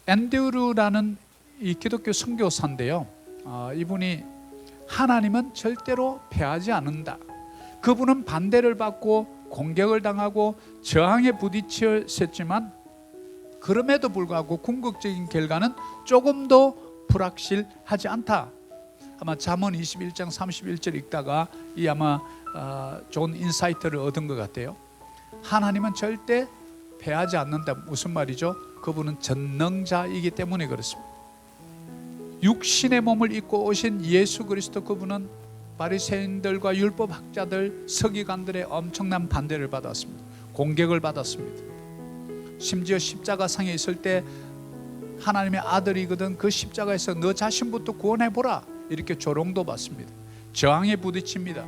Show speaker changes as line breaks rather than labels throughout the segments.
앤드루라는 이 기독교 선교사인데요. 이분이 하나님은 절대로 패하지 않는다. 그분은 반대를 받고 공격을 당하고 저항에 부딪혔지만 그럼에도 불구하고 궁극적인 결과는 조금도 불확실하지 않다. 아마 잠언 21장 31절 읽다가 이 아마 좋은 인사이트를 얻은 것 같아요. 하나님은 절대 패하지 않는다. 무슨 말이죠? 그분은 전능자이기 때문에 그렇습니다. 육신의 몸을 입고 오신 예수 그리스도, 그분은 바리새인들과 율법학자들, 서기관들의 엄청난 반대를 받았습니다. 공격을 받았습니다. 심지어 십자가상에 있을 때 하나님의 아들이거든 그 십자가에서 너 자신부터 구원해보라 이렇게 조롱도 받습니다. 저항에 부딪힙니다.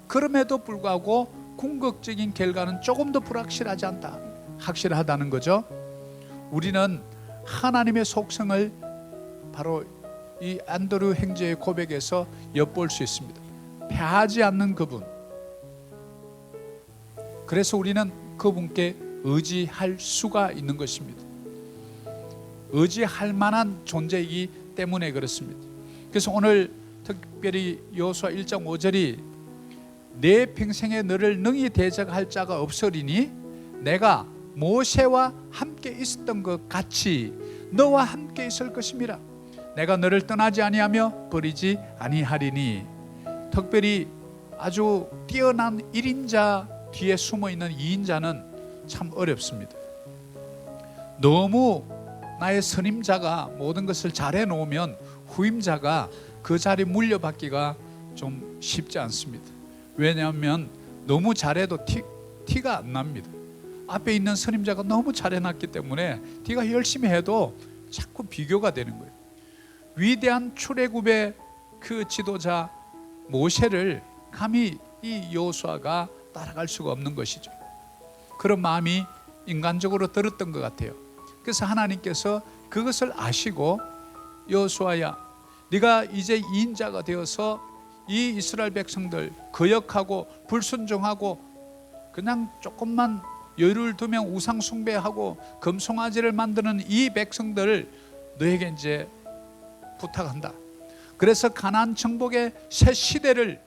그럼에도 불구하고 궁극적인 결과는 조금도 불확실하지 않다. 확실하다는 거죠. 우리는 하나님의 속성을 바로 이 안드루 형제의 고백에서 엿볼 수 있습니다. 패하지 않는 그분. 그래서 우리는 그분께 의지할 수가 있는 것입니다. 의지할 만한 존재이기 때문에 그렇습니다. 그래서 오늘 특별히 여호수아 1장 5절이 내 평생에 너를 능히 대적할 자가 없으리니 내가 모세와 함께 있었던 것 같이 너와 함께 있을 것임이라. 내가 너를 떠나지 아니하며 버리지 아니하리니. 특별히 아주 뛰어난 1인자 뒤에 숨어있는 2인자는 참 어렵습니다. 너무 나의 선임자가 모든 것을 잘해 놓으면 후임자가 그 자리 물려받기가 좀 쉽지 않습니다. 왜냐하면 너무 잘해도 티가 안 납니다. 앞에 있는 선임자가 너무 잘해놨기 때문에 네가 열심히 해도 자꾸 비교가 되는 거예요. 위대한 출애굽의 그 지도자 모세를 감히 이 여호수아가 따라갈 수가 없는 것이죠. 그런 마음이 인간적으로 들었던 것 같아요. 그래서 하나님께서 그것을 아시고 여호수아야, 네가 이제 2인자가 되어서 이 이스라엘 백성들 거역하고 불순종하고 그냥 조금만 여유를 두면 우상 숭배하고 금송아지를 만드는 이 백성들을 너에게 이제 부탁한다. 그래서 가나안 정복의 새 시대를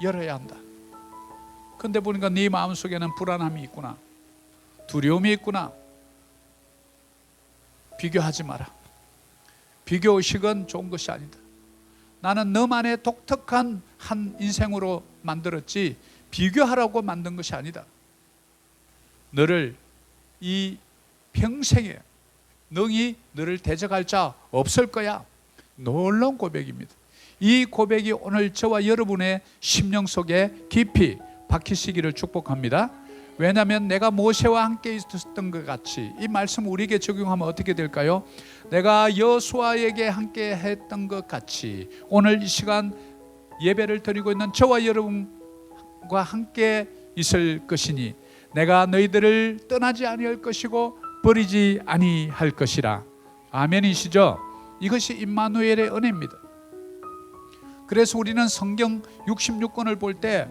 열어야 한다. 그런데 보니까 네 마음속에는 불안함이 있구나, 두려움이 있구나. 비교하지 마라. 비교의식은 좋은 것이 아니다. 나는 너만의 독특한 한 인생으로 만들었지 비교하라고 만든 것이 아니다. 너를 이 평생에 능히 너를 대적할 자 없을 거야. 놀라운 고백입니다. 이 고백이 오늘 저와 여러분의 심령 속에 깊이 박히시기를 축복합니다. 왜냐하면 내가 모세와 함께 있었던 것 같이, 이 말씀 우리에게 적용하면 어떻게 될까요? 내가 여호수아에게 함께 했던 것 같이 오늘 이 시간 예배를 드리고 있는 저와 여러분과 함께 있을 것이니 내가 너희들을 떠나지 아니할 것이고 버리지 아니할 것이라. 아멘이시죠? 이것이 임마누엘의 은혜입니다. 그래서 우리는 성경 66권을 볼 때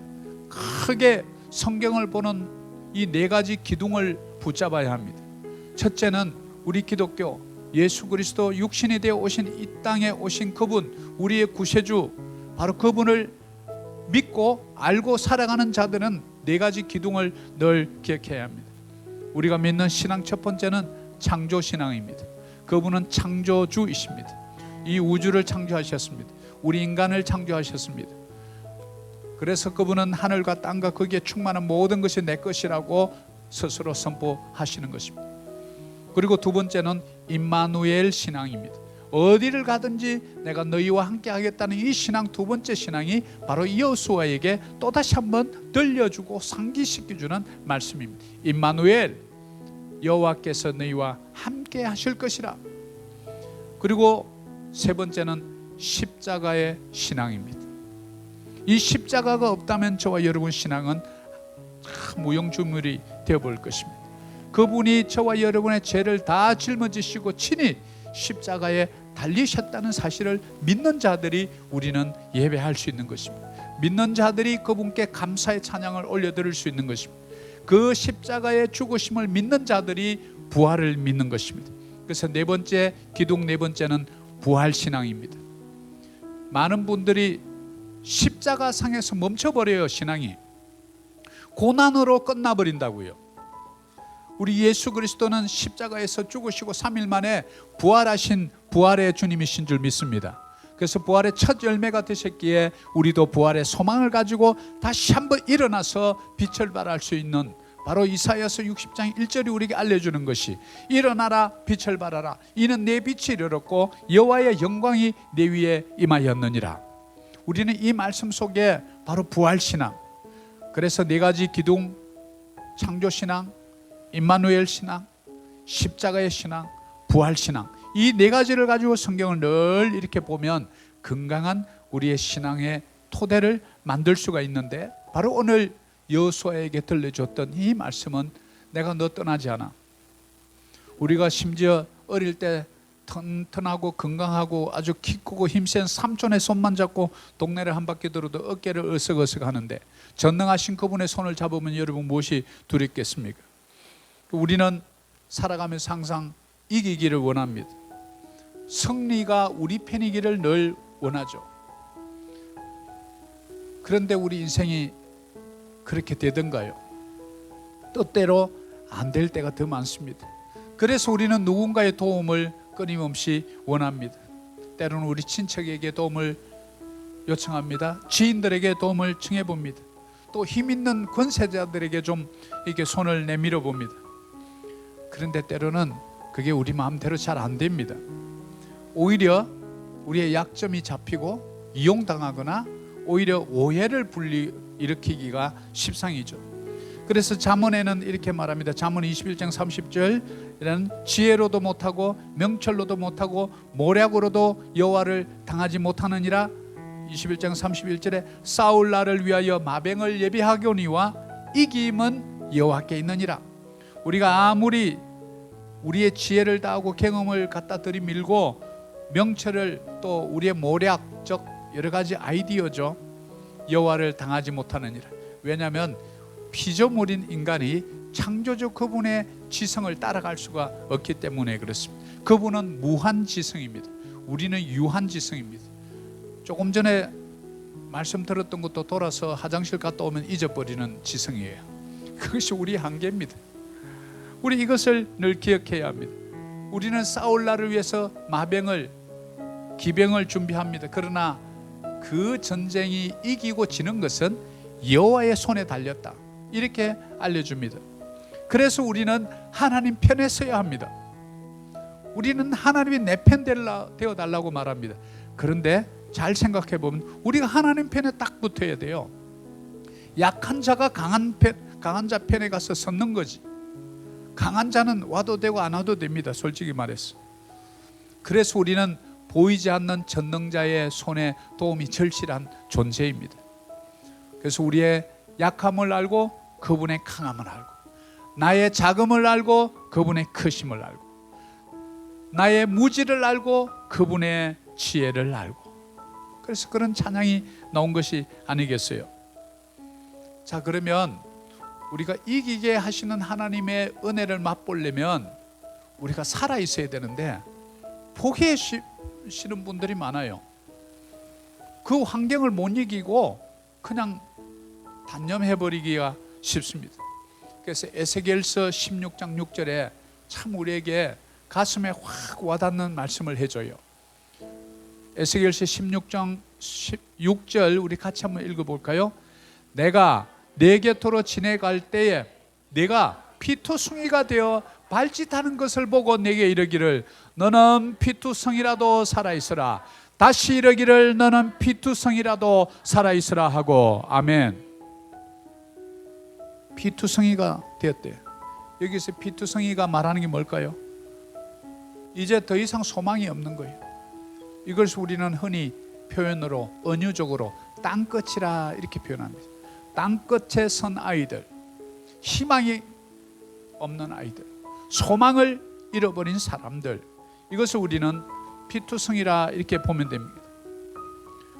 크게 성경을 보는 이 4가지 기둥을 붙잡아야 합니다. 첫째는 우리 기독교 예수 그리스도 육신이 되어 오신 이 땅에 오신 그분, 우리의 구세주, 바로 그분을 믿고 알고 살아가는 자들은 4가지 기둥을 늘 기억해야 합니다. 우리가 믿는 신앙 첫 번째는 창조신앙입니다. 그분은 창조주이십니다. 이 우주를 창조하셨습니다. 우리 인간을 창조하셨습니다. 그래서 그분은 하늘과 땅과 거기에 충만한 모든 것이 내 것이라고 스스로 선포하시는 것입니다. 그리고 두 번째는 임마누엘 신앙입니다. 어디를 가든지 내가 너희와 함께 하겠다는 이 신앙, 두 번째 신앙이 바로 여호수아에게 또다시 한번 들려주고 상기시켜주는 말씀입니다. 임마누엘, 여호와께서 너희와 함께 하실 것이라. 그리고 세 번째는 십자가의 신앙입니다. 이 십자가가 없다면 저와 여러분 신앙은 무용주물이 되어버릴 것입니다. 그분이 저와 여러분의 죄를 다 짊어지시고 친히 십자가에 달리셨다는 사실을 믿는 자들이 우리는 예배할 수 있는 것입니다. 믿는 자들이 그분께 감사의 찬양을 올려드릴 수 있는 것입니다. 그 십자가의 죽으심을 믿는 자들이 부활을 믿는 것입니다. 그래서 네 번째, 기둥 네 번째는 부활신앙입니다. 많은 분들이 십자가상에서 멈춰버려요. 신앙이 고난으로 끝나버린다고요. 우리 예수 그리스도는 십자가에서 죽으시고 3일 만에 부활하신 부활의 주님이신 줄 믿습니다. 그래서 부활의 첫 열매가 되셨기에 우리도 부활의 소망을 가지고 다시 한번 일어나서 빛을 발할 수 있는, 바로 이사야서 60장 1절이 우리에게 알려주는 것이, 일어나라 빛을 발하라 이는 내 빛이 이르렀고 여호와의 영광이 내 위에 임하였느니라. 우리는 이 말씀 속에 바로 부활신앙, 그래서 네 가지 기둥, 창조신앙, 임마누엘 신앙, 십자가의 신앙, 부활신앙, 이 네 가지를 가지고 성경을 늘 이렇게 보면 건강한 우리의 신앙의 토대를 만들 수가 있는데, 바로 오늘 여호수아에게 들려줬던 이 말씀은 내가 너 떠나지 않아. 우리가 심지어 어릴 때 튼튼하고 건강하고 아주 키 크고 힘센 삼촌의 손만 잡고 동네를 한 바퀴 돌아도 어깨를 으쓱으쓱 하는데, 전능하신 그분의 손을 잡으면 여러분 무엇이 두렵겠습니까? 우리는 살아가면서 항상 이기기를 원합니다. 승리가 우리 편이기를 늘 원하죠. 그런데 우리 인생이 그렇게 되던가요? 뜻대로 안 될 때가 더 많습니다. 그래서 우리는 누군가의 도움을 끊임없이 원합니다. 때로는 우리 친척에게 도움을 요청합니다. 지인들에게 도움을 청해봅니다. 또 힘있는 권세자들에게 좀 이렇게 손을 내밀어 봅니다. 그런데 때로는 그게 우리 마음대로 잘 안 됩니다. 오히려 우리의 약점이 잡히고 이용당하거나 오히려 오해를 일으키기가 십상이죠. 그래서 잠언에는 이렇게 말합니다. 잠언 21장 30절, 지혜로도 못하고 명철로도 못하고 모략으로도 여호와를 당하지 못하느니라. 21장 31절에 싸울 날을 위하여 마병을 예비하거니와 이김은 여호와께 있느니라. 우리가 아무리 우리의 지혜를 다하고 경험을 갖다 들이밀고 명철을 또 우리의 모략적 여러 가지 아이디어죠, 여호와를 당하지 못하느니라. 왜냐하면 피조물인 인간이 창조주 그분의 지성을 따라갈 수가 없기 때문에 그렇습니다. 그분은 무한지성입니다. 우리는 유한지성입니다. 조금 전에 말씀 들었던 것도 돌아서 화장실 갔다 오면 잊어버리는 지성이에요. 그것이 우리의 한계입니다. 우리 이것을 늘 기억해야 합니다. 우리는 싸울 날을 위해서 마병을, 기병을 준비합니다. 그러나 그 전쟁이 이기고 지는 것은 여호와의 손에 달렸다, 이렇게 알려줍니다. 그래서 우리는 하나님 편에 서야 합니다. 우리는 하나님이 내 편 되어달라고 말합니다. 그런데 잘 생각해 보면 우리가 하나님 편에 딱 붙어야 돼요. 약한 자가 강한 자 편에 가서 섰는 거지. 강한 자는 와도 되고 안 와도 됩니다, 솔직히 말해서. 그래서 우리는 보이지 않는 전능자의 손에 도움이 절실한 존재입니다. 그래서 우리의 약함을 알고 그분의 강함을 알고, 나의 작음을 알고 그분의 크심을 알고, 나의 무지를 알고 그분의 지혜를 알고, 그래서 그런 찬양이 나온 것이 아니겠어요? 자, 그러면 우리가 이기게 하시는 하나님의 은혜를 맛보려면 우리가 살아 있어야 되는데 포기하시는 분들이 많아요. 그 환경을 못 이기고 그냥 단념해버리기가 쉽습니다. 그래서 에스겔서 16장 6절에 참 우리에게 가슴에 확 와닿는 말씀을 해줘요. 에스겔서 16장 6절 우리 같이 한번 읽어볼까요? 내가 내 곁으로 지내갈 때에 내가 피투성이가 되어 발짓하는 것을 보고 내게 이르기를 너는 피투성이라도 살아있으라. 다시 이르기를 너는 피투성이라도 살아있으라 하고. 아멘. 피투성이가 되었대. 여기서 피투성이가 말하는 게 뭘까요? 이제 더 이상 소망이 없는 거예요. 이것을 우리는 흔히 표현으로 은유적으로 땅끝이라 이렇게 표현합니다. 땅끝에 선 아이들, 희망이 없는 아이들, 소망을 잃어버린 사람들, 이것을 우리는 피투성이라 이렇게 보면 됩니다.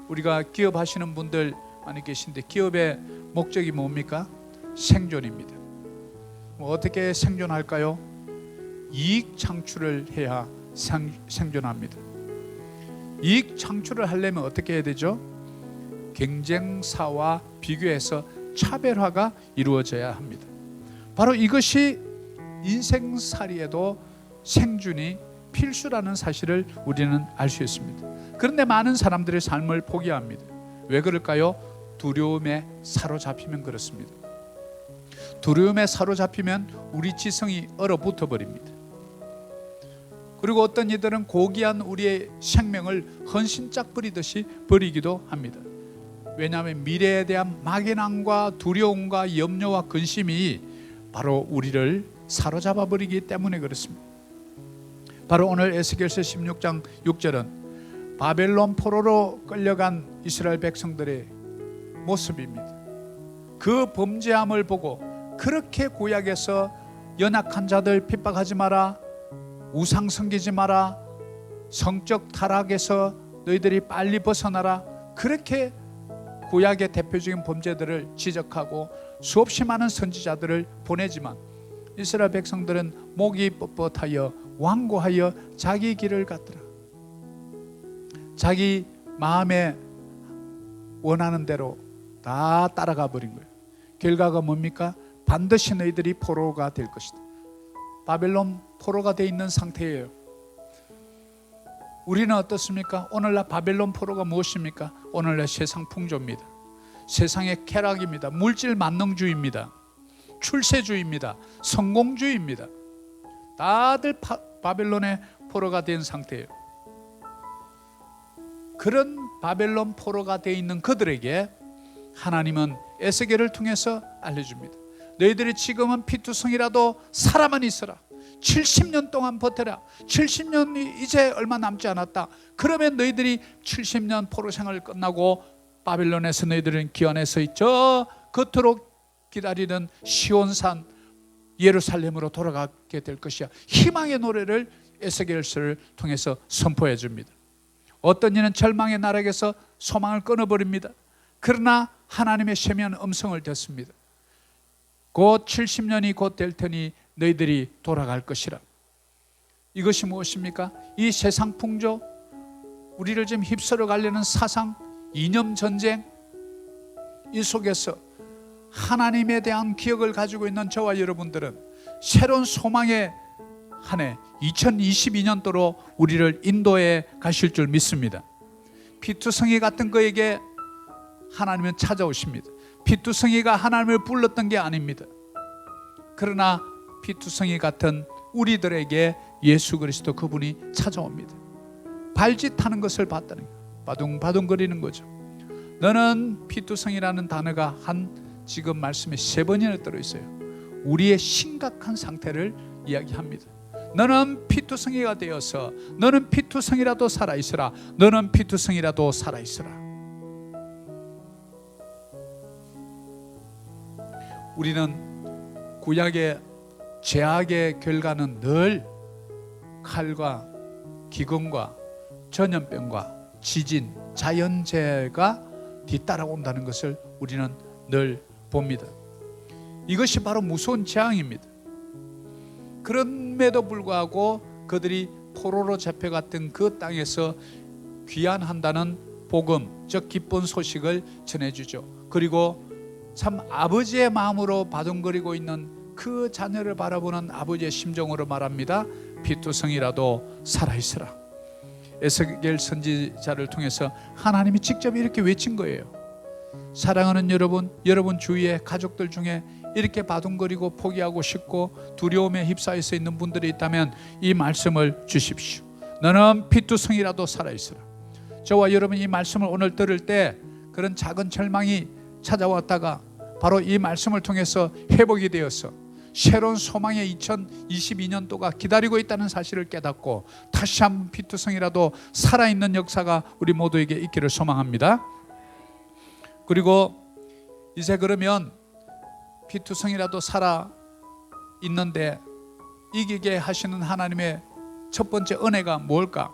우리가 기업 하시는 분들 많이 계신데 기업의 목적이 뭡니까? 생존입니다. 어떻게 생존할까요? 이익 창출을 해야 생존합니다. 이익 창출을 하려면 어떻게 해야 되죠? 경쟁사와 비교해서 차별화가 이루어져야 합니다. 바로 이것이 인생살이에도 생존이 필수라는 사실을 우리는 알 수 있습니다. 그런데 많은 사람들의 삶을 포기합니다. 왜 그럴까요? 두려움에 사로잡히면 그렇습니다. 두려움에 사로잡히면 우리 지성이 얼어붙어 버립니다. 그리고 어떤 이들은 고귀한 우리의 생명을 헌신짝 버리듯이 버리기도 합니다. 왜냐하면 미래에 대한 막연함과 두려움과 염려와 근심이 바로 우리를 사로잡아 버리기 때문에 그렇습니다. 바로 오늘 에스겔서 16장 6절은 바벨론 포로로 끌려간 이스라엘 백성들의 모습입니다. 그 범죄함을 보고 그렇게 구약에서 연약한 자들 핍박하지 마라, 우상 섬기지 마라, 성적 타락에서 너희들이 빨리 벗어나라, 그렇게 구약의 대표적인 범죄들을 지적하고 수없이 많은 선지자들을 보내지만 이스라엘 백성들은 목이 뻣뻣하여 완고하여 자기 길을 갔더라. 자기 마음에 원하는 대로 다 따라가 버린 거예요. 결과가 뭡니까? 반드시 너희들이 포로가 될 것이다. 바벨론 포로가 돼 있는 상태예요. 우리는 어떻습니까? 오늘날 바벨론 포로가 무엇입니까? 오늘날 세상 풍조입니다. 세상의 쾌락입니다. 물질 만능주의입니다. 출세주의입니다. 성공주의입니다. 다들 바벨론의 포로가 된 상태예요. 그런 바벨론 포로가 되어 있는 그들에게 하나님은 에스겔을 통해서 알려줍니다. 너희들이 지금은 피투성이라도 살아만 있어라. 70년 동안 버텨라. 70년이 이제 얼마 남지 않았다. 그러면 너희들이 70년 포로 생활을 끝나고 바벨론에서 너희들은 기환해서 저 겉으로 기다리는 시온산 예루살렘으로 돌아가게 될 것이야. 희망의 노래를 에스겔서를 통해서 선포해 줍니다. 어떤 이는 절망의 나락에서 소망을 끊어버립니다. 그러나 하나님의 세미한 음성을 듣습니다. 곧 70년이 곧 될 테니 너희들이 돌아갈 것이라. 이것이 무엇입니까? 이 세상 풍조, 우리를 지금 휩쓸어 가려는 사상, 이념 전쟁, 이 속에서 하나님에 대한 기억을 가지고 있는 저와 여러분들은 새로운 소망의 한 해 2022년도로 우리를 인도해 가실 줄 믿습니다. 피투성이 같은 그에게 하나님은 찾아오십니다. 피투성이가 하나님을 불렀던 게 아닙니다. 그러나 피투성이 같은 우리들에게 예수 그리스도 그분이 찾아옵니다. 발짓하는 것을 봤다는 거예요. 바둥바둥거리는 거죠. 너는 피투성이라는 단어가 지금 말씀에 3번이나 들어있어요. 우리의 심각한 상태를 이야기합니다. 너는 피투성이가 되어서 너는 피투성이라도 살아있으라. 너는 피투성이라도 살아있으라. 우리는 구약의 죄악의 결과는 늘 칼과 기근과 전염병과 지진, 자연재해가 뒤따라온다는 것을 우리는 늘 봅니다. 이것이 바로 무서운 재앙입니다. 그럼에도 불구하고 그들이 포로로 잡혀갔던 그 땅에서 귀환한다는 복음, 즉 기쁜 소식을 전해주죠. 그리고 참 아버지의 마음으로 바둥거리고 있는 그 자녀를 바라보는 아버지의 심정으로 말합니다. 피투성이라도 살아있으라. 에스겔 선지자를 통해서 하나님이 직접 이렇게 외친 거예요. 사랑하는 여러분, 여러분 주위에 가족들 중에 이렇게 바둥거리고 포기하고 싶고 두려움에 휩싸여 있는 분들이 있다면 이 말씀을 주십시오. 너는 피투성이라도 살아있으라. 저와 여러분 이 말씀을 오늘 들을 때 그런 작은 절망이 찾아왔다가 바로 이 말씀을 통해서 회복이 되어서 새로운 소망의 2022년도가 기다리고 있다는 사실을 깨닫고 다시 한번 피투성이라도 살아있는 역사가 우리 모두에게 있기를 소망합니다. 그리고 이제 그러면 피투성이라도 살아있는데 이기게 하시는 하나님의 첫 번째 은혜가 뭘까?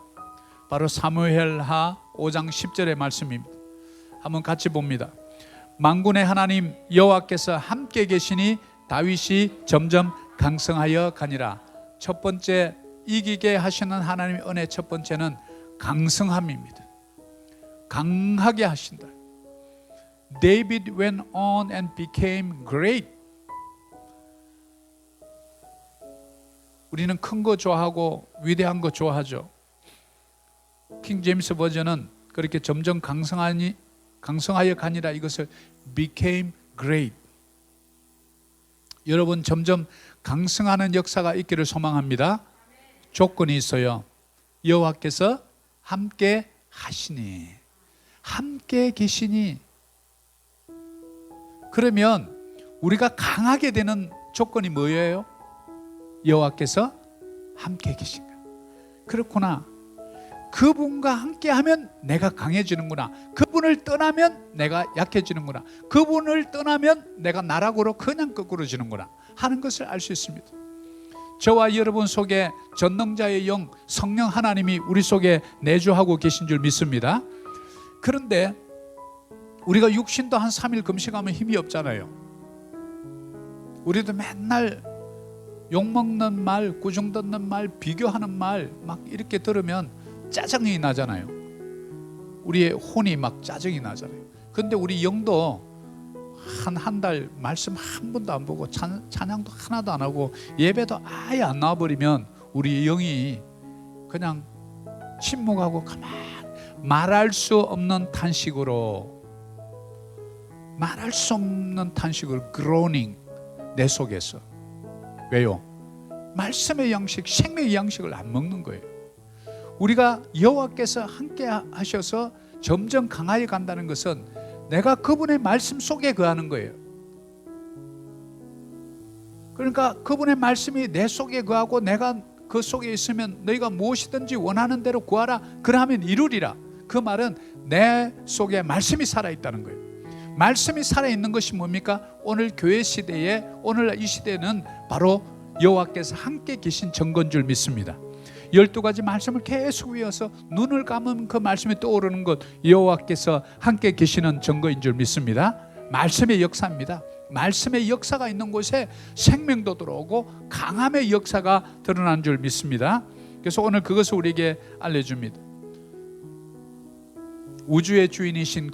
바로 사무엘하 5장 10절의 말씀입니다. 한번 같이 봅니다. 만군의 하나님 여호와께서 함께 계시니 다윗이 점점 강성하여 가니라. 첫 번째, 이기게 하시는 하나님의 은혜 첫 번째는 강성함입니다. 강하게 하신다. David went on and became great. 우리는 큰 거 좋아하고 위대한 거 좋아하죠. 킹 제임스 버전은 그렇게 점점 강성하여 가니라 이것을 became great. 여러분 점점 강성하는 역사가 있기를 소망합니다. 조건이 있어요. 여호와께서 함께 하시니, 함께 계시니. 그러면 우리가 강하게 되는 조건이 뭐예요? 여호와께서 함께 계신가. 그렇구나. 그분과 함께하면 내가 강해지는구나. 그분을 떠나면 내가 약해지는구나. 그분을 떠나면 내가 나락으로 그냥 거꾸로지는구나 하는 것을 알 수 있습니다. 저와 여러분 속에 전능자의 영 성령 하나님이 우리 속에 내주하고 계신 줄 믿습니다. 그런데 우리가 육신도 한 3일 금식하면 힘이 없잖아요. 우리도 맨날 욕먹는 말, 꾸중 듣는 말, 비교하는 말 막 이렇게 들으면 짜증이 나잖아요. 우리의 혼이 막 짜증이 나잖아요. 근데 우리 영도 한 달 말씀 한 번도 안 보고 찬양도 하나도 안 하고 예배도 아예 안 나와버리면 우리 영이 그냥 침묵하고 가만 말할 수 없는 탄식으로 groaning 내 속에서. 왜요? 말씀의 양식, 생명의 양식을 안 먹는 거예요. 우리가 여호와께서 함께 하셔서 점점 강하게 간다는 것은 내가 그분의 말씀 속에 거하는 거예요. 그러니까 그분의 말씀이 내 속에 거하고 내가 그 속에 있으면 너희가 무엇이든지 원하는 대로 구하라 그러면 이루리라. 그 말은 내 속에 말씀이 살아있다는 거예요. 말씀이 살아있는 것이 뭡니까? 오늘 교회 시대에, 오늘날 이 시대는 바로 여호와께서 함께 계신 증거인 줄 믿습니다. 12가지 말씀을 계속 외워서 눈을 감으면 그 말씀이 떠오르는 것, 여호와께서 함께 계시는 증거인 줄 믿습니다. 말씀의 역사입니다. 말씀의 역사가 있는 곳에 생명도 들어오고 강함의 역사가 드러난 줄 믿습니다. 그래서 오늘 그것을 우리에게 알려줍니다. 우주의 주인이신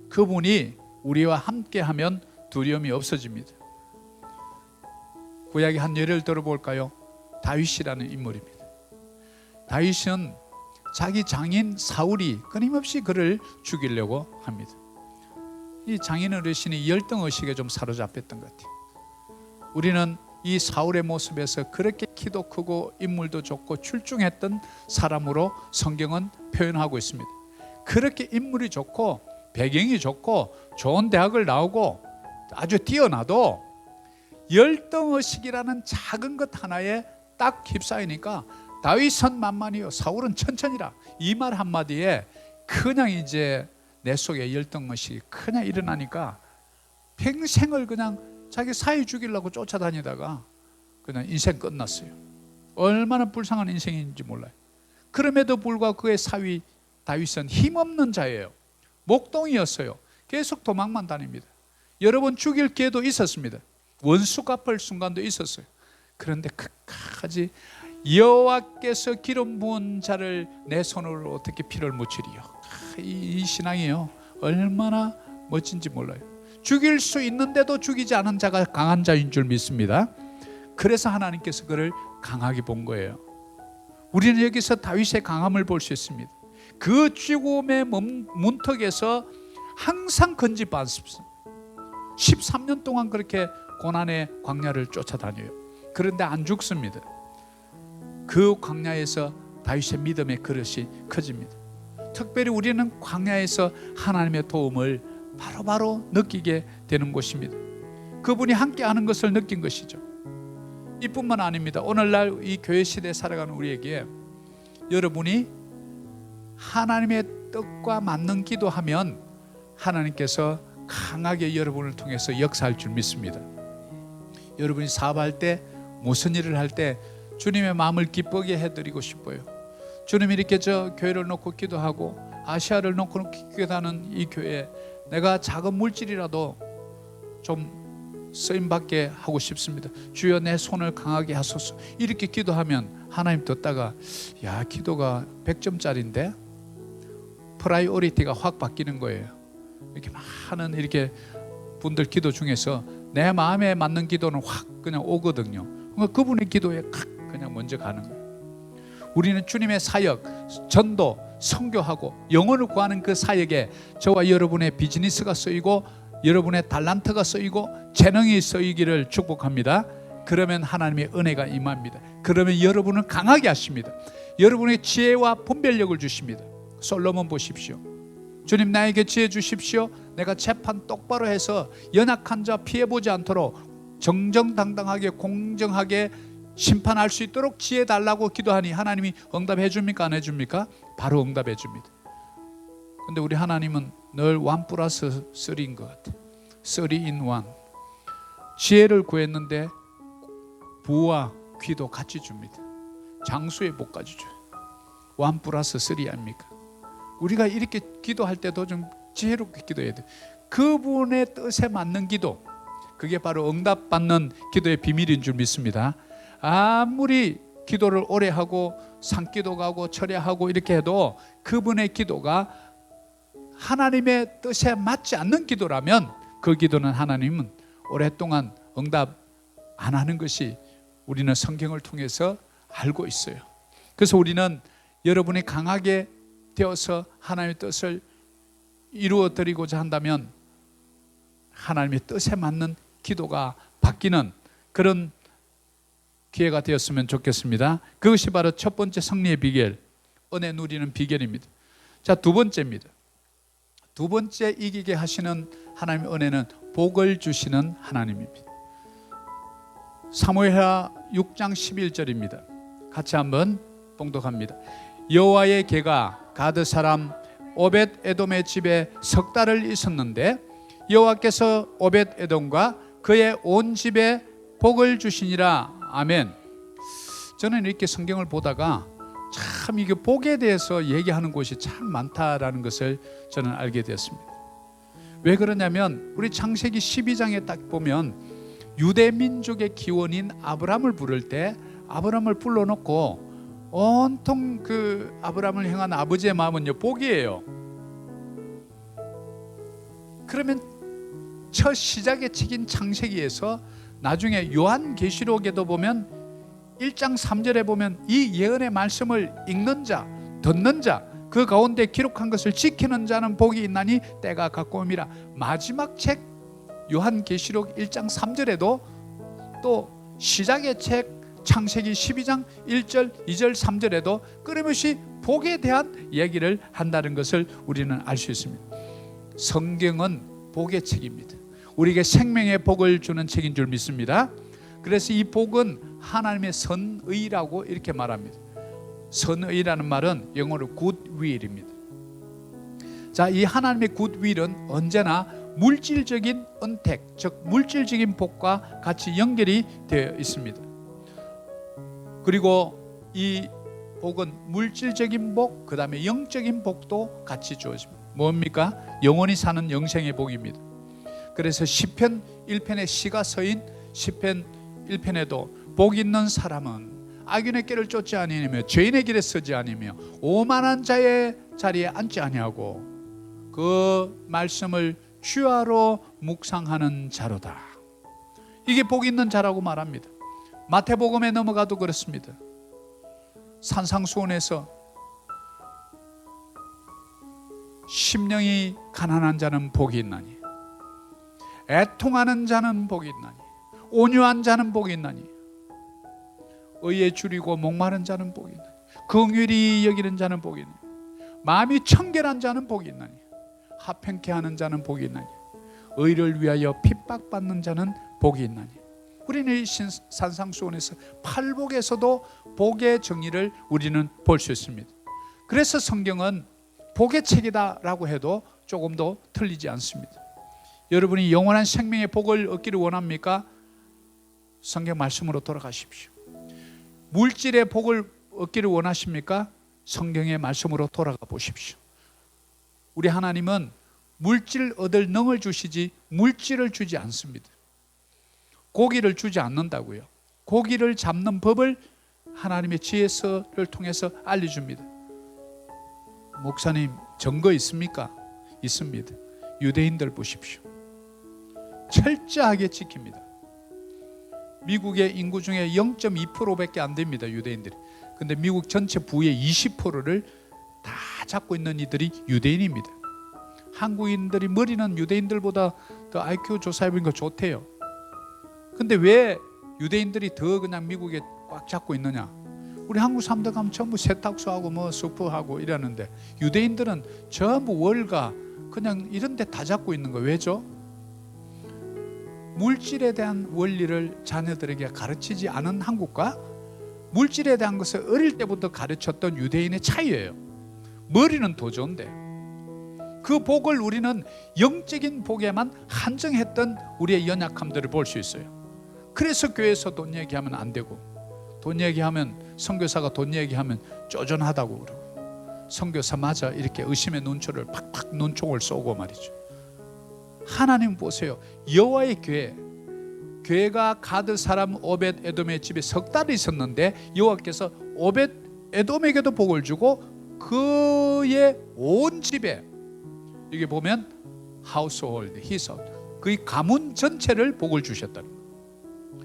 그분이 우리와 함께하면 두려움이 없어집니다. 구약의 한 예를 들어볼까요? 다윗이라는 인물입니다. 다윗은 자기 장인 사울이 끊임없이 그를 죽이려고 합니다. 이 장인 어르신이 열등의식에 좀 사로잡혔던 것 같아요. 우리는 이 사울의 모습에서 그렇게 키도 크고 인물도 좋고 출중했던 사람으로 성경은 표현하고 있습니다. 그렇게 인물이 좋고 배경이 좋고 좋은 대학을 나오고 아주 뛰어나도 열등의식이라는 작은 것 하나에 딱 휩싸이니까 다윗은 만만이요 사울은 천천히라, 이 말 한마디에 그냥 이제 내 속에 열등의식이 그냥 일어나니까 평생을 그냥 자기 사위 죽이려고 쫓아다니다가 그냥 인생 끝났어요. 얼마나 불쌍한 인생인지 몰라요. 그럼에도 불구하고 그의 사위 다윗은 힘없는 자예요. 목동이었어요. 계속 도망만 다닙니다. 여러 번 죽일 기회도 있었습니다. 원수 갚을 순간도 있었어요. 그런데 끝까지 여호와께서 기름 부은 자를 내 손으로 어떻게 피를 묻히리요. 이 신앙이요 얼마나 멋진지 몰라요. 죽일 수 있는데도 죽이지 않은 자가 강한 자인 줄 믿습니다. 그래서 하나님께서 그를 강하게 본 거예요. 우리는 여기서 다윗의 강함을 볼 수 있습니다. 그 죽음의 문턱에서 항상 건지받습니다. 13년 동안 그렇게 고난의 광야를 쫓아다녀요. 그런데 안 죽습니다. 그 광야에서 다윗의 믿음의 그릇이 커집니다. 특별히 우리는 광야에서 하나님의 도움을 바로바로 느끼게 되는 곳입니다. 그분이 함께하는 것을 느낀 것이죠. 이뿐만 아닙니다. 오늘날 이 교회 시대에 살아가는 우리에게 여러분이 하나님의 뜻과 맞는 기도하면 하나님께서 강하게 여러분을 통해서 역사할 줄 믿습니다. 여러분이 사업할 때 무슨 일을 할 때 주님의 마음을 기쁘게 해드리고 싶어요. 주님이 이렇게 저 교회를 놓고 기도하고 아시아를 놓고 기도하는 이 교회에 내가 작은 물질이라도 좀 쓰임받게 하고 싶습니다. 주여 내 손을 강하게 하소서. 이렇게 기도하면 하나님 듣다가 야, 기도가 100점짜리인데 프라이오리티가 확 바뀌는 거예요. 이렇게 많은 이렇게 분들 기도 중에서 내 마음에 맞는 기도는 확 그냥 오거든요. 그러니까 그분의 기도에 그냥 먼저 가는 거예요. 우리는 주님의 사역, 전도, 선교하고 영혼을 구하는 그 사역에 저와 여러분의 비즈니스가 쓰이고 여러분의 달란트가 쓰이고 재능이 쓰이기를 축복합니다. 그러면 하나님의 은혜가 임합니다. 그러면 여러분을 강하게 하십니다. 여러분의 지혜와 분별력을 주십니다. 솔로몬 보십시오. 주님 나에게 지혜 주십시오. 내가 재판 똑바로 해서 연약한 자 피해보지 않도록 정정당당하게 공정하게 심판할 수 있도록 지혜 달라고 기도하니 하나님이 응답해 줍니까? 안 해줍니까? 바로 응답해 줍니다. 근데 우리 하나님은 늘 1+3인 것 같아요. 3in1. 지혜를 구했는데 부와 귀도 같이 줍니다. 장수의 복까지 줘요. 1+3 아닙니까? 우리가 이렇게 기도할 때도 좀 지혜롭게 기도해야 돼요. 그분의 뜻에 맞는 기도, 그게 바로 응답받는 기도의 비밀인 줄 믿습니다. 아무리 기도를 오래 하고 산기도 가고 철야하고 이렇게 해도 그분의 기도가 하나님의 뜻에 맞지 않는 기도라면 그 기도는 하나님은 오랫동안 응답 안 하는 것이 우리는 성경을 통해서 알고 있어요. 그래서 우리는 여러분이 강하게 되어서 하나님의 뜻을 이루어 드리고자 한다면 하나님의 뜻에 맞는 기도가 바뀌는 그런 기회가 되었으면 좋겠습니다. 그것이 바로 첫 번째 승리의 비결, 은혜 누리는 비결입니다. 자, 두 번째입니다. 두 번째 이기게 하시는 하나님의 은혜는 복을 주시는 하나님입니다. 사무엘하 6장 11절입니다. 같이 한번 봉독합니다. 여호와의 개가 가드 사람 오벳 에돔의 집에 석 달을 있었는데 여호와께서 오벳 에돔과 그의 온 집에 복을 주시니라. 아멘. 저는 이렇게 성경을 보다가 참 이게 복에 대해서 얘기하는 곳이 참 많다라는 것을 저는 알게 되었습니다. 왜 그러냐면 우리 창세기 12장에 딱 보면 유대 민족의 기원인 아브라함을 부를 때 아브라함을 불러놓고 온통 그 아브라함을 향한 아버지의 마음은요, 복이에요. 그러면 첫 시작의 책인 창세기에서 나중에 요한계시록에도 보면 1장 3절에 보면 이 예언의 말씀을 읽는 자, 듣는 자, 그 가운데 기록한 것을 지키는 자는 복이 있나니 때가 가까움이라. 마지막 책 요한계시록 1장 3절에도 또 시작의 책 창세기 12장 1절, 2절, 3절에도 끊임없이 복에 대한 얘기를 한다는 것을 우리는 알 수 있습니다. 성경은 복의 책입니다. 우리에게 생명의 복을 주는 책인 줄 믿습니다. 그래서 이 복은 하나님의 선의라고 이렇게 말합니다. 선의라는 말은 영어로 굿윌입니다. 자, 이 하나님의 굿윌은 언제나 물질적인 은택, 즉 물질적인 복과 같이 연결이 되어 있습니다. 그리고 이 복은 물질적인 복, 그 다음에 영적인 복도 같이 주어집니다. 뭡니까? 영원히 사는 영생의 복입니다. 그래서 시편 1편에 시가 서인 시편 1편에도 복 있는 사람은 악인의 길을 쫓지 아니하며 죄인의 길에 서지 아니하며 오만한 자의 자리에 앉지 아니하고 그 말씀을 주야로 묵상하는 자로다. 이게 복 있는 자라고 말합니다. 마태복음에 넘어가도 그렇습니다. 산상수훈에서 심령이 가난한 자는 복이 있나니 애통하는 자는 복이 있나니 온유한 자는 복이 있나니 의에 줄이고 목마른 자는 복이 있나니 긍휼히 여기는 자는 복이 있나니 마음이 청결한 자는 복이 있나니 합평케 하는 자는 복이 있나니 의를 위하여 핍박받는 자는 복이 있나니. 우리는 이 산상수훈에서 팔복에서도 복의 정의를 우리는 볼 수 있습니다. 그래서 성경은 복의 책이다라고 해도 조금도 틀리지 않습니다. 여러분이 영원한 생명의 복을 얻기를 원합니까? 성경 말씀으로 돌아가십시오. 물질의 복을 얻기를 원하십니까? 성경의 말씀으로 돌아가 보십시오. 우리 하나님은 물질 얻을 능을 주시지 물질을 주지 않습니다. 고기를 주지 않는다고요. 고기를 잡는 법을 하나님의 지혜서를 통해서 알려줍니다. 목사님, 증거 있습니까? 있습니다. 유대인들 보십시오. 철저하게 지킵니다. 미국의 인구 중에 0.2%밖에 안 됩니다, 유대인들이. 근데 미국 전체 부의 20%를 다 잡고 있는 이들이 유대인입니다. 한국인들이 머리는 유대인들보다 더 IQ 조사해보니까 좋대요. 근데 왜 유대인들이 더 그냥 미국에 꽉 잡고 있느냐? 우리 한국 사람들 가면 전부 세탁소하고 뭐 수프하고 이러는데 유대인들은 전부 월가 그냥 이런 데 다 잡고 있는 거예요. 왜죠? 물질에 대한 원리를 자녀들에게 가르치지 않은 한국과 물질에 대한 것을 어릴 때부터 가르쳤던 유대인의 차이예요. 머리는 더 좋은데 그 복을 우리는 영적인 복에만 한정했던 우리의 연약함들을 볼 수 있어요. 그래서 교회에서 돈 얘기하면 안 되고, 돈 얘기하면 선교사가 돈 얘기하면 쪼전하다고 그러고, 선교사마저 이렇게 의심의 눈초를 팍팍 눈총을 쏘고 말이죠. 하나님 보세요. 여호와의 교회가 가드 사람 오벳 에돔의 집에 석 달이 있었는데 여호와께서 오벳 에돔에게도 복을 주고 그의 온 집에, 이게 보면 household, his, 그의 가문 전체를 복을 주셨다는 거예요.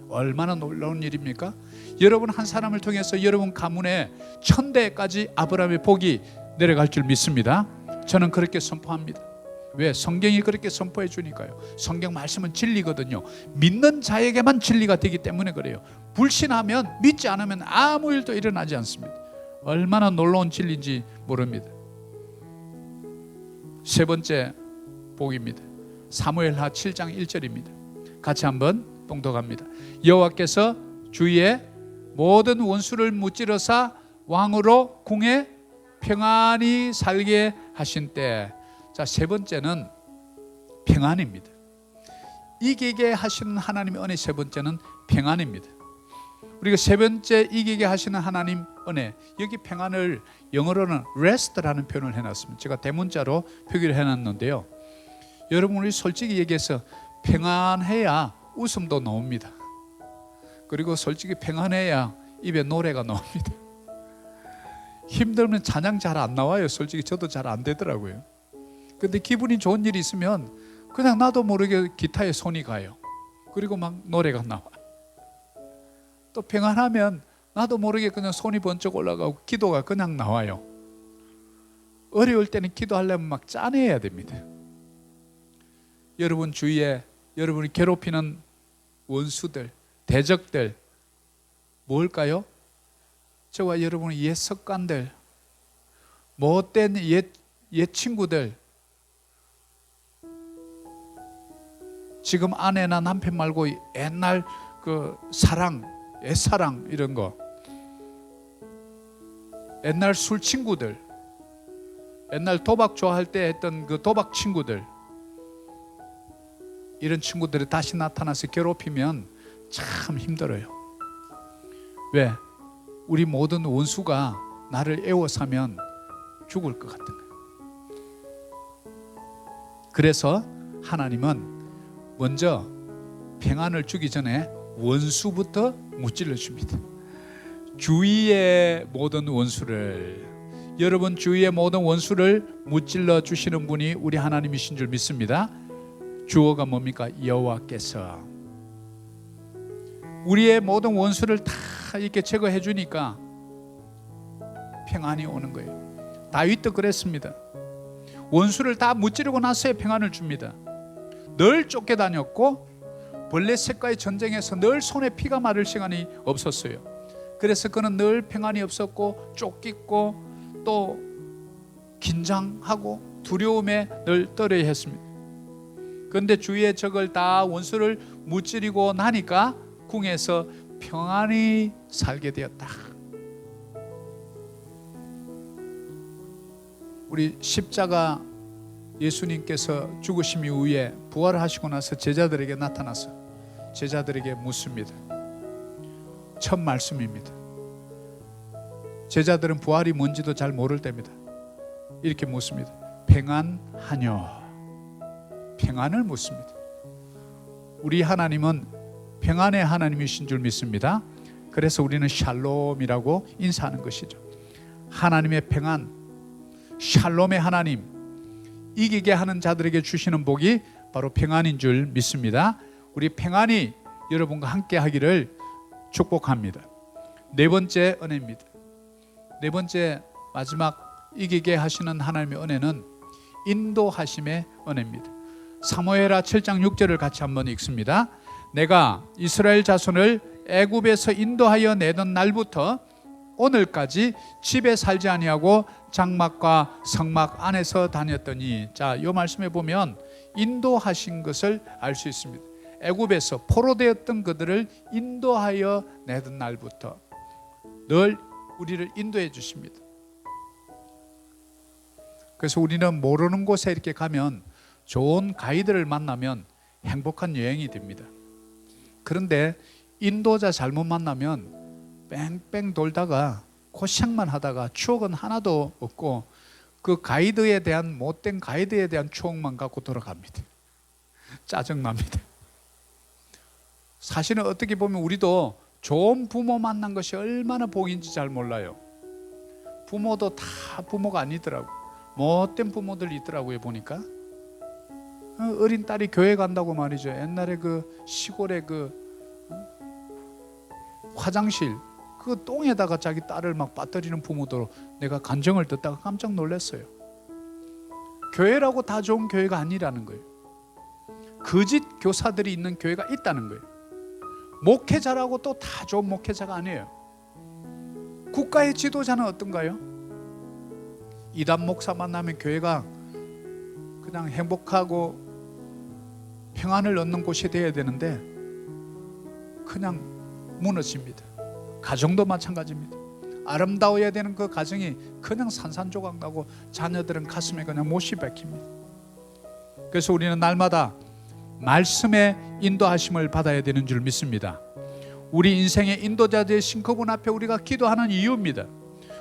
얼마나 놀라운 일입니까? 여러분 한 사람을 통해서 여러분 가문에 1000대까지 아브라함의 복이 내려갈 줄 믿습니다. 저는 그렇게 선포합니다. 왜? 성경이 그렇게 선포해 주니까요. 성경 말씀은 진리거든요. 믿는 자에게만 진리가 되기 때문에 그래요. 불신하면, 믿지 않으면 아무 일도 일어나지 않습니다. 얼마나 놀라운 진리인지 모릅니다. 세 번째 복입니다. 사무엘하 7장 1절입니다. 같이 한번 봉독합니다. 여호와께서 주위에 모든 원수를 무찌르사 왕으로 궁에 평안히 살게 하신 때. 자, 세 번째는 평안입니다. 이기게 하시는 하나님의 은혜, 세 번째는 평안입니다. 우리가 세 번째 이기게 하시는 하나님 은혜, 여기 평안을 영어로는 rest라는 표현을 해놨습니다. 제가 대문자로 표기를 해놨는데요. 여러분, 우리 솔직히 얘기해서 평안해야 웃음도 나옵니다. 그리고 솔직히 평안해야 입에 노래가 나옵니다. 힘들면 찬양 잘 안 나와요. 솔직히 저도 잘 안 되더라고요. 근데 기분이 좋은 일이 있으면 그냥 나도 모르게 기타에 손이 가요. 그리고 막 노래가 나와. 또 평안하면 나도 모르게 그냥 손이 번쩍 올라가고 기도가 그냥 나와요. 어려울 때는 기도하려면 막 짠해야 됩니다. 여러분 주위에 여러분이 괴롭히는 원수들, 대적들 뭘까요? 저와 여러분의 옛 습관들, 못된 옛 친구들, 지금 아내나 남편 말고 옛날 그 사랑, 옛사랑 이런 거, 옛날 술 친구들, 옛날 도박 좋아할 때 했던 그 도박 친구들, 이런 친구들이 다시 나타나서 괴롭히면 참 힘들어요. 왜? 우리 모든 원수가 나를 애워싸면 죽을 것 같은 거예요. 그래서 하나님은 먼저 평안을 주기 전에 원수부터 무찔러 줍니다. 주위의 모든 원수를, 여러분 주위의 모든 원수를 무찔러 주시는 분이 우리 하나님이신 줄 믿습니다. 주어가 뭡니까? 여호와께서. 우리의 모든 원수를 다 이렇게 제거해 주니까 평안이 오는 거예요. 다윗도 그랬습니다. 원수를 다 무찌르고 나서야 평안을 줍니다. 늘 쫓겨다녔고 블레셋과의 전쟁에서 늘 손에 피가 마를 시간이 없었어요. 그래서 그는 늘 평안이 없었고 쫓기고 또 긴장하고 두려움에 늘 떨어야 했습니다. 그런데 주위의 적을 다 원수를 무찌르고 나니까 궁에서 평안히 살게 되었다. 우리 십자가 예수님께서 죽으심 이후에 부활하시고 나서 제자들에게 나타나서 제자들에게 묻습니다. 첫 말씀입니다. 제자들은 부활이 뭔지도 잘 모를 때입니다. 이렇게 묻습니다. 평안하뇨? 평안을 묻습니다. 우리 하나님은 평안의 하나님이신 줄 믿습니다. 그래서 우리는 샬롬이라고 인사하는 것이죠. 하나님의 평안, 샬롬의 하나님, 이기게 하는 자들에게 주시는 복이 바로 평안인 줄 믿습니다. 우리 평안이 여러분과 함께 하기를 축복합니다. 네 번째 은혜입니다. 네 번째 마지막 이기게 하시는 하나님의 은혜는 인도하심의 은혜입니다. 사무엘하 7장 6절을 같이 한번 읽습니다. 내가 이스라엘 자손을 애굽에서 인도하여 내던 날부터 오늘까지 집에 살지 아니하고 장막과 성막 안에서 다녔더니, 자, 이 말씀에 보면 인도하신 것을 알 수 있습니다. 애굽에서 포로되었던 그들을 인도하여 내던 날부터 늘 우리를 인도해 주십니다. 그래서 우리는 모르는 곳에 이렇게 가면 좋은 가이드를 만나면 행복한 여행이 됩니다. 그런데 인도자 잘못 만나면 뺑뺑 돌다가 고생만 하다가 추억은 하나도 없고 그 가이드에 대한 못된 가이드에 대한 추억만 갖고 돌아갑니다. 짜증납니다. 사실은 어떻게 보면 우리도 좋은 부모 만난 것이 얼마나 복인지 잘 몰라요. 부모도 다 부모가 아니더라고. 못된 부모들이 있더라고요. 보니까 어린 딸이 교회 간다고 말이죠. 옛날에 그 시골에 그 화장실 그 똥에다가 자기 딸을 막 빠뜨리는 부모도 내가 간증을 듣다가 깜짝 놀랐어요. 교회라고 다 좋은 교회가 아니라는 거예요. 거짓 교사들이 있는 교회가 있다는 거예요. 목회자라고 또 다 좋은 목회자가 아니에요. 국가의 지도자는 어떤가요? 이단 목사 만나면 교회가 그냥 행복하고 평안을 얻는 곳이 되어야 되는데 그냥 무너집니다. 가정도 마찬가지입니다. 아름다워야 되는 그 가정이 그냥 산산조각 나고 자녀들은 가슴에 그냥 못이 박힙니다. 그래서 우리는 날마다 말씀의 인도하심을 받아야 되는 줄 믿습니다. 우리 인생의 인도자 되신 그분 앞에 우리가 기도하는 이유입니다.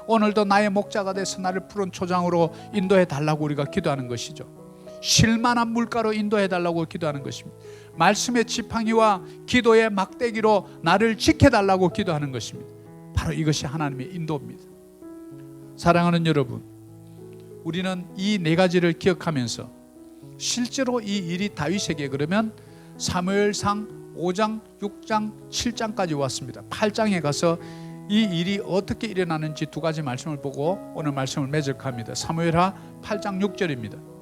오늘도 나의 목자가 돼서 나를 푸른 초장으로 인도해 달라고 우리가 기도하는 것이죠. 쉴만한 물가로 인도해 달라고 기도하는 것입니다. 말씀의 지팡이와 기도의 막대기로 나를 지켜달라고 기도하는 것입니다. 바로 이것이 하나님의 인도입니다. 사랑하는 여러분, 우리는 이 네 가지를 기억하면서 실제로 이 일이 다윗에게 그러면 사무엘상 5장, 6장, 7장까지 왔습니다. 8장에 가서 이 일이 어떻게 일어나는지 두 가지 말씀을 보고 오늘 말씀을 맺을까 사무엘하 8장 6절입니다.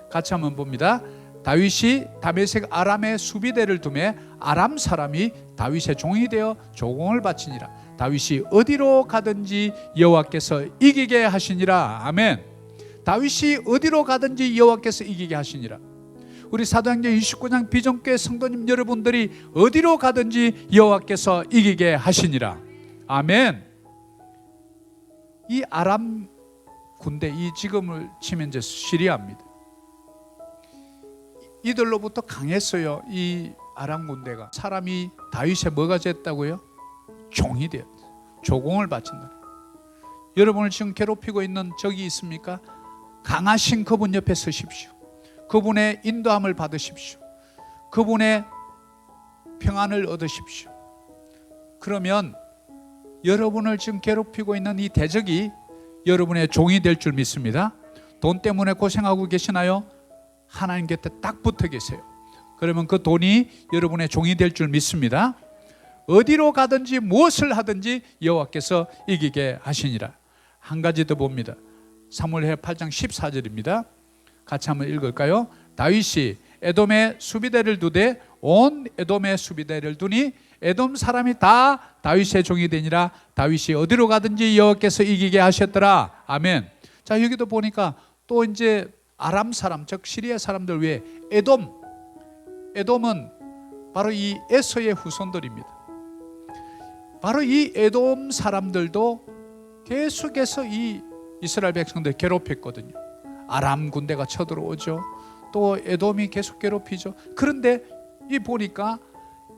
같이 한번 봅니다. 다윗이 다메섹 아람의 수비대를 두매 아람 사람이 다윗의 종이 되어 조공을 바치니라. 다윗이 어디로 가든지 여호와께서 이기게 하시니라. 아멘. 다윗이 어디로 가든지 여호와께서 이기게 하시니라. 우리 사도행전 29장 비전교회 성도님 여러분들이 어디로 가든지 여호와께서 이기게 하시니라. 아멘. 이 아람 군대, 이 지금을 치면 이제 시리아입니다. 이들로부터 강했어요. 이 아람 군대가. 사람이 다윗에 뭐가 됐다고요? 종이 되었다. 조공을 바친다. 여러분을 지금 괴롭히고 있는 적이 있습니까? 강하신 그분 옆에 서십시오. 그분의 인도함을 받으십시오. 그분의 평안을 얻으십시오. 그러면 여러분을 지금 괴롭히고 있는 이 대적이 여러분의 종이 될 줄 믿습니다. 돈 때문에 고생하고 계시나요? 하나님 곁에 딱 붙어 계세요. 그러면 그 돈이 여러분의 종이 될 줄 믿습니다. 어디로 가든지 무엇을 하든지 여호와께서 이기게 하시니라. 한 가지 더 봅니다. 사무엘하 8장 14절입니다. 같이 한번 읽을까요? 다윗이 에돔의 수비대를 두되 온 에돔의 수비대를 두니 에돔 사람이 다 다윗의 종이 되니라. 다윗이 어디로 가든지 여호와께서 이기게 하셨더라. 아멘. 자, 여기도 보니까 또 이제 아람 사람, 즉 시리아 사람들 외에 에돔은 바로 이 에서의 후손들입니다. 바로 이 에돔 사람들도 계속해서 이 이스라엘 백성들 괴롭혔거든요. 아람 군대가 쳐들어오죠. 또 에돔이 계속 괴롭히죠. 그런데 이 보니까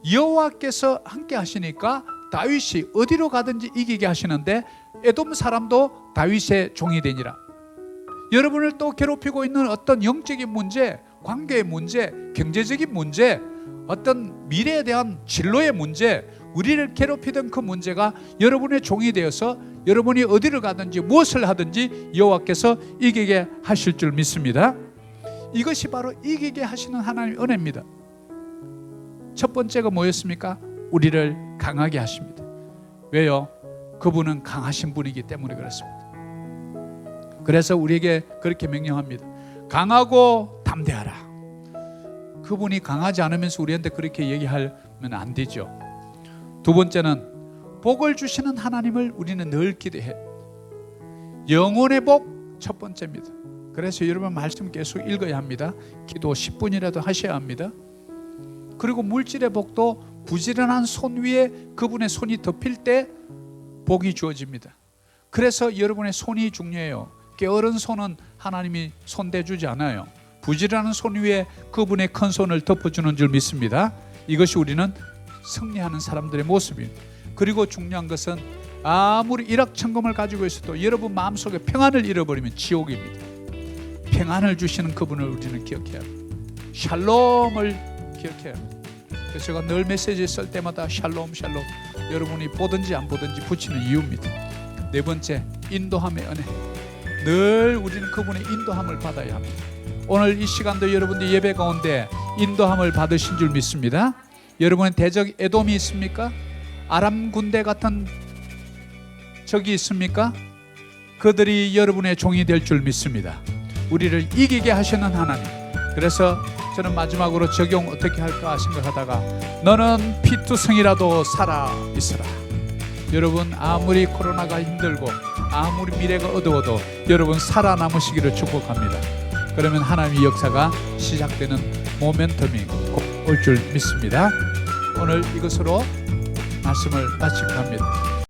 여호와께서 함께 하시니까 다윗이 어디로 가든지 이기게 하시는데 에돔 사람도 다윗의 종이 되니라. 여러분을 또 괴롭히고 있는 어떤 영적인 문제, 관계의 문제, 경제적인 문제, 어떤 미래에 대한 진로의 문제, 우리를 괴롭히던 그 문제가 여러분의 종이 되어서 여러분이 어디를 가든지 무엇을 하든지 여호와께서 이기게 하실 줄 믿습니다. 이것이 바로 이기게 하시는 하나님의 은혜입니다. 첫 번째가 뭐였습니까? 우리를 강하게 하십니다. 왜요? 그분은 강하신 분이기 때문에 그렇습니다. 그래서 우리에게 그렇게 명령합니다. 강하고 담대하라. 그분이 강하지 않으면서 우리한테 그렇게 얘기하면 안 되죠. 두 번째는 복을 주시는 하나님을 우리는 늘 기대해. 영혼의 복 첫 번째입니다. 그래서 여러분 말씀 계속 읽어야 합니다. 기도 10분이라도 하셔야 합니다. 그리고 물질의 복도 부지런한 손 위에 그분의 손이 덮일 때 복이 주어집니다. 그래서 여러분의 손이 중요해요. 게으른 손은 하나님이 손대주지 않아요. 부지런한 손 위에 그분의 큰 손을 덮어주는 줄 믿습니다. 이것이 우리는 승리하는 사람들의 모습입니다. 그리고 중요한 것은 아무리 일확천금을 가지고 있어도 여러분 마음속에 평안을 잃어버리면 지옥입니다. 평안을 주시는 그분을 우리는 기억해야 합니다. 샬롬을 기억해야 합니다. 그래서 제가 늘 메시지 쓸 때마다 샬롬 샬롬 여러분이 보든지 안 보든지 붙이는 이유입니다. 네 번째, 인도함의 은혜. 늘 우리는 그분의 인도함을 받아야 합니다. 오늘 이 시간도 여러분들 예배 가운데 인도함을 받으신 줄 믿습니다. 여러분은 대적 에돔이 있습니까? 아람 군대 같은 적이 있습니까? 그들이 여러분의 종이 될 줄 믿습니다. 우리를 이기게 하시는 하나님. 그래서 저는 마지막으로 적용 어떻게 할까 생각하다가 너는 피투성이라도 살아 있으라. 여러분 아무리 코로나가 힘들고 아무리 미래가 어두워도 여러분 살아남으시기를 축복합니다. 그러면 하나님의 역사가 시작되는 모멘텀이 곧 올 줄 믿습니다. 오늘 이것으로 말씀을 마칠까 합니다.